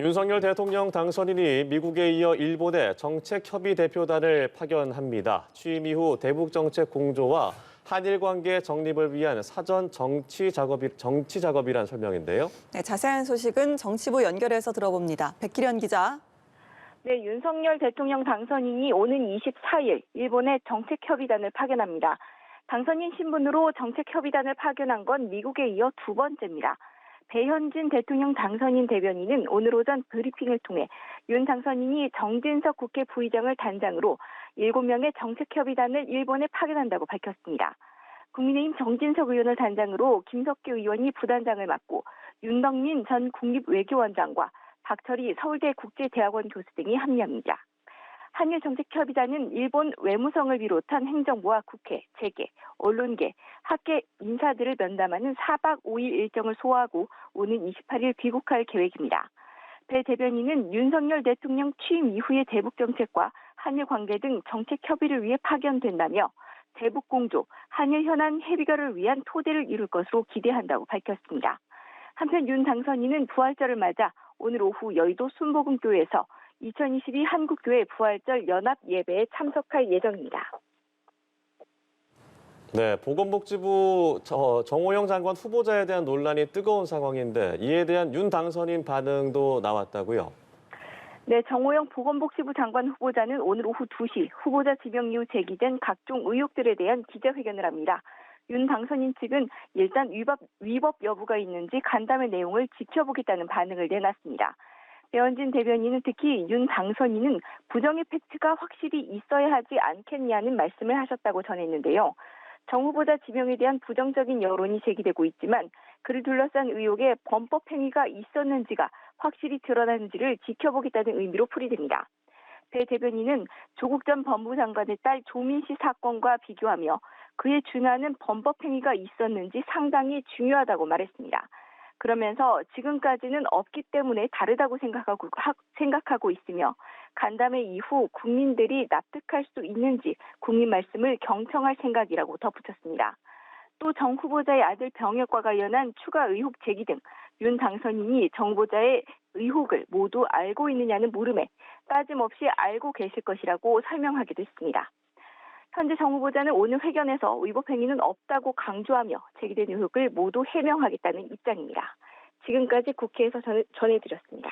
윤석열 대통령 당선인이 미국에 이어 일본에 정책협의 대표단을 파견합니다. 취임 이후 대북 정책 공조와 한일 관계 정립을 위한 사전 정치 작업이란 설명인데요. 네, 자세한 소식은 정치부 연결해서 들어봅니다. 백기련 기자. 네, 윤석열 대통령 당선인이 오는 24일 일본에 정책협의단을 파견합니다. 당선인 신분으로 정책협의단을 파견한 건 미국에 이어 두 번째입니다. 배현진 대통령 당선인 대변인은 오늘 오전 브리핑을 통해 윤 당선인이 정진석 국회 부의장을 단장으로 7명의 정책협의단을 일본에 파견한다고 밝혔습니다. 국민의힘 정진석 의원을 단장으로 김석규 의원이 부단장을 맡고 윤덕민 전 국립외교원장과 박철희 서울대 국제대학원 교수 등이 합류합니다. 한일 정책협의단은 일본 외무성을 비롯한 행정부와 국회, 재계, 언론계, 학계 인사들을 면담하는 4박 5일 일정을 소화하고 오는 28일 귀국할 계획입니다. 배 대변인은 윤석열 대통령 취임 이후의 대북 정책과 한일 관계 등 정책 협의를 위해 파견된다며 대북 공조, 한일 현안 해결을 위한 토대를 이룰 것으로 기대한다고 밝혔습니다. 한편 윤 당선인은 부활절을 맞아 오늘 오후 여의도 순복음교회에서 2022 한국교회 부활절 연합 예배에 참석할 예정입니다. 네, 보건복지부 정호영 장관 후보자에 대한 논란이 뜨거운 상황인데 이에 대한 윤 당선인 반응도 나왔다고요? 네, 정호영 보건복지부 장관 후보자는 오늘 오후 2시 후보자 지명 이후 제기된 각종 의혹들에 대한 기자회견을 합니다. 윤 당선인 측은 일단 위법 여부가 있는지 간담회 내용을 지켜보겠다는 반응을 내놨습니다. 배현진 대변인은 특히 윤 당선인은 부정의 팩트가 확실히 있어야 하지 않겠냐는 말씀을 하셨다고 전했는데요. 정 후보자 지명에 대한 부정적인 여론이 제기되고 있지만 그를 둘러싼 의혹에 범법 행위가 있었는지가 확실히 드러나는지를 지켜보겠다는 의미로 풀이됩니다. 배 대변인은 조국 전 법무부 장관의 딸 조민 씨 사건과 비교하며 그에 준하는 범법 행위가 있었는지 상당히 중요하다고 말했습니다. 그러면서 지금까지는 없기 때문에 다르다고 생각하고 있으며 간담회 이후 국민들이 납득할 수 있는지 국민 말씀을 경청할 생각이라고 덧붙였습니다. 또 정 후보자의 아들 병역과 관련한 추가 의혹 제기 등 윤 당선인이 정 후보자의 의혹을 모두 알고 있느냐는 물음에 빠짐없이 알고 계실 것이라고 설명하기도 했습니다. 현재 정 후보자는 오늘 회견에서 위법 행위는 없다고 강조하며 제기된 의혹을 모두 해명하겠다는 입장입니다. 지금까지 국회에서 전해드렸습니다.